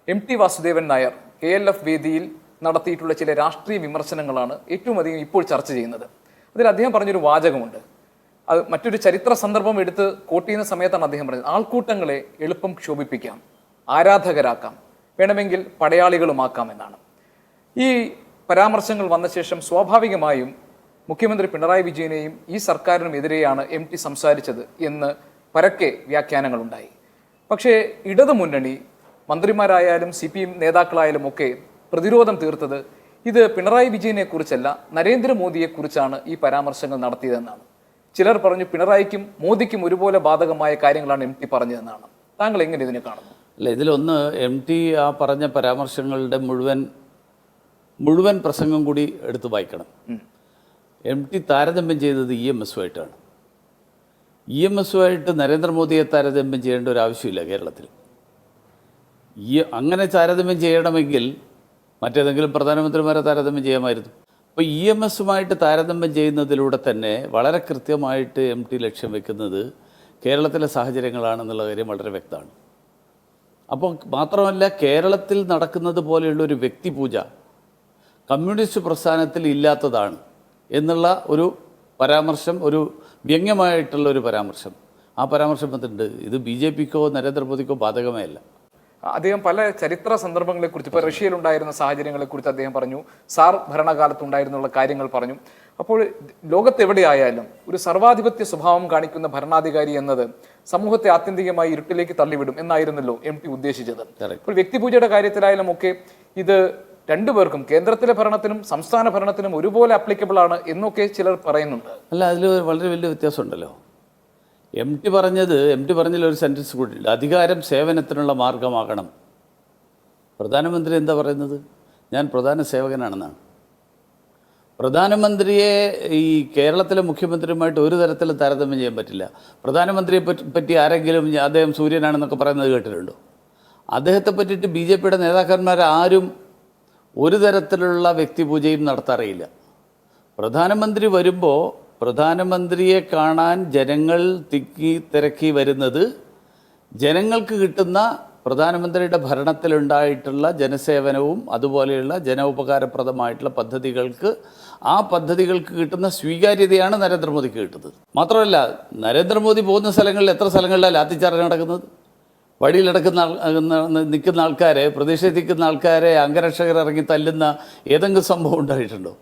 T Vasudevan Nair KLF വേദിയിൽ നടത്തിയിട്ടുള്ള ചില രാഷ്ട്രീയ വിമർശനങ്ങളാണ് ഏറ്റവും അധികം ഇപ്പോൾ ചർച്ച ചെയ്യുന്നത്. അതിൽ അദ്ദേഹം പറഞ്ഞൊരു വാചകമുണ്ട്. അത് മറ്റൊരു ചരിത്ര സന്ദർഭം എടുത്ത് കോട്ട് ചെയ്യുന്ന സമയത്താണ് അദ്ദേഹം പറഞ്ഞത്, ആൾക്കൂട്ടങ്ങളെ എളുപ്പം ക്ഷോഭിപ്പിക്കാം, ആരാധകരാക്കാം, വേണമെങ്കിൽ പടയാളികളുമാക്കാം എന്നാണ്. ഈ പരാമർശങ്ങൾ വന്ന ശേഷം സ്വാഭാവികമായും മുഖ്യമന്ത്രി പിണറായി വിജയനെയും ഈ സർക്കാരിനും എതിരെയാണ് MT സംസാരിച്ചത് എന്ന് പരക്കെ വ്യാഖ്യാനങ്ങളുണ്ടായി. പക്ഷേ ഇടതു മുന്നണി മന്ത്രിമാരായാലും CPM നേതാക്കളായാലും ഒക്കെ പ്രതിരോധം തീർത്തത് ഇത് പിണറായി വിജയനെ കുറിച്ചല്ല, നരേന്ദ്രമോദിയെ കുറിച്ചാണ് ഈ പരാമർശങ്ങൾ നടത്തിയതെന്നാണ്. ചിലർ പറഞ്ഞു പിണറായിക്കും മോദിക്കും ഒരുപോലെ ബാധകമായ കാര്യങ്ങളാണ് MT പറഞ്ഞതെന്നാണ്. താങ്കൾ എങ്ങനെ ഇതിനെ കാണുന്നു? അല്ല, ഇതിലൊന്ന് MT ആ പറഞ്ഞ പരാമർശങ്ങളുടെ മുഴുവൻ പ്രസംഗം കൂടി എടുത്തു വായിക്കണം. MT താരതമ്യം ചെയ്തത് EMS-ആയിട്ടാണ്. EMS-ആയിട്ട് നരേന്ദ്രമോദിയെ താരതമ്യം ചെയ്യേണ്ട ഒരു ആവശ്യമില്ല കേരളത്തിൽ. അങ്ങനെ താരതമ്യം ചെയ്യണമെങ്കിൽ മറ്റേതെങ്കിലും പ്രധാനമന്ത്രിമാരെ താരതമ്യം ചെയ്യാമായിരുന്നു. അപ്പോൾ EMS-ഉമായിട്ട് താരതമ്യം ചെയ്യുന്നതിലൂടെ തന്നെ വളരെ കൃത്യമായിട്ട് MT ലക്ഷ്യം വെക്കുന്നത് കേരളത്തിലെ സാഹചര്യങ്ങളാണെന്നുള്ള കാര്യം വളരെ വ്യക്തമാണ്. അപ്പോൾ മാത്രമല്ല, കേരളത്തിൽ നടക്കുന്നത് പോലെയുള്ളൊരു വ്യക്തിപൂജ കമ്മ്യൂണിസ്റ്റ് പ്രസ്ഥാനത്തിൽ ഇല്ലാത്തതാണ് എന്നുള്ള ഒരു പരാമർശം, ഒരു വ്യംഗ്യമായിട്ടുള്ള ഒരു പരാമർശം, ആ പരാമർശം വന്നിട്ടുണ്ട്. ഇത് BJP-ക്കോ നരേന്ദ്രമോദിക്കോ ബാധകമേ അല്ല. അദ്ദേഹം പല ചരിത്ര സന്ദർഭങ്ങളെക്കുറിച്ച്, ഇപ്പോൾ റഷ്യയിലുണ്ടായിരുന്ന സാഹചര്യങ്ങളെക്കുറിച്ച് അദ്ദേഹം പറഞ്ഞു, സാർ ഭരണകാലത്തുണ്ടായിരുന്നുള്ള കാര്യങ്ങൾ പറഞ്ഞു. അപ്പോൾ ലോകത്തെവിടെയായാലും ഒരു സർവാധിപത്യ സ്വഭാവം കാണിക്കുന്ന ഭരണാധികാരി എന്നത് സമൂഹത്തെ ആത്യന്തികമായി ഇരുട്ടിലേക്ക് തള്ളിവിടും എന്നായിരുന്നല്ലോ MT ഉദ്ദേശിച്ചത്. അപ്പോൾ വ്യക്തിപൂജയുടെ കാര്യത്തിലായാലും ഒക്കെ ഇത് രണ്ടുപേർക്കും, കേന്ദ്രത്തിലെ ഭരണത്തിനും സംസ്ഥാന ഭരണത്തിനും ഒരുപോലെ ആപ്ലിക്കബിൾ ആണ് എന്നൊക്കെ ചിലർ പറയുന്നുണ്ട്. അല്ല, അതിൽ വളരെ വലിയ വ്യത്യാസമുണ്ടല്ലോ. MT പറഞ്ഞതിൽ ഒരു സെൻറ്റൻസ് കൂടിയുണ്ട്, അധികാരം സേവനത്തിനുള്ള മാർഗമാകണം. പ്രധാനമന്ത്രി എന്താ പറയുന്നത്? ഞാൻ പ്രധാന സേവകനാണെന്നാണ്. പ്രധാനമന്ത്രിയെ ഈ കേരളത്തിലെ മുഖ്യമന്ത്രിയുമായിട്ട് ഒരു തരത്തിലും താരതമ്യം ചെയ്യാൻ പറ്റില്ല. പ്രധാനമന്ത്രിയെ പറ്റി ആരെങ്കിലും അദ്ദേഹം സൂര്യനാണെന്നൊക്കെ പറയുന്നത് കേട്ടിട്ടുണ്ടോ? അദ്ദേഹത്തെ പറ്റിയിട്ട് BJP-യുടെ നേതാക്കന്മാരാരും ഒരു തരത്തിലുള്ള വ്യക്തിപൂജയും നടത്താറിയില്ല. പ്രധാനമന്ത്രി വരുമ്പോൾ പ്രധാനമന്ത്രിയെ കാണാൻ ജനങ്ങൾ തിരക്കി വരുന്നത് ജനങ്ങൾക്ക് കിട്ടുന്ന പ്രധാനമന്ത്രിയുടെ ഭരണത്തിലുണ്ടായിട്ടുള്ള ജനസേവനവും അതുപോലെയുള്ള ജനോപകാരപ്രദമായിട്ടുള്ള ആ പദ്ധതികൾക്ക് കിട്ടുന്ന സ്വീകാര്യതയാണ് നരേന്ദ്രമോദിക്ക് കിട്ടുന്നത്. മാത്രമല്ല, നരേന്ദ്രമോദി പോകുന്ന സ്ഥലങ്ങളിൽ എത്ര സ്ഥലങ്ങളിലാണ് ലാത്തിച്ചാർജ് നടക്കുന്നത്? നിൽക്കുന്ന ആൾക്കാരെ, പ്രദേശത്ത് നിൽക്കുന്ന ആൾക്കാരെ അംഗരക്ഷകർ ഇറങ്ങി തല്ലുന്ന ഏതെങ്കിലും സംഭവം ഉണ്ടായിട്ടുണ്ടോ?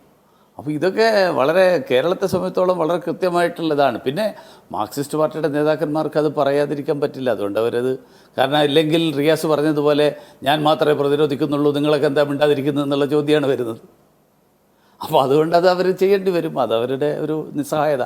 അപ്പോൾ ഇതൊക്കെ വളരെ കേരളത്തെ സംബന്ധിച്ചോളം വളരെ കൃത്യമായിട്ടുള്ളതാണ്. പിന്നെ മാർക്സിസ്റ്റ് പാർട്ടിയുടെ നേതാക്കന്മാർക്ക് അത് പറയാതിരിക്കാൻ പറ്റില്ല. അതുകൊണ്ട് അവരത്, കാരണം ഇല്ലെങ്കിൽ റിയാസ് പറഞ്ഞതുപോലെ ഞാൻ മാത്രമേ പ്രതിരോധിക്കുന്നുള്ളൂ, നിങ്ങളൊക്കെ എന്താ മിണ്ടാതിരിക്കുന്നത് എന്നുള്ള ചോദ്യമാണ് വരുന്നത്. അപ്പോൾ അതുകൊണ്ട് അത് അവർ ചെയ്യേണ്ടി വരും. അതവരുടെ ഒരു നിസ്സഹായത.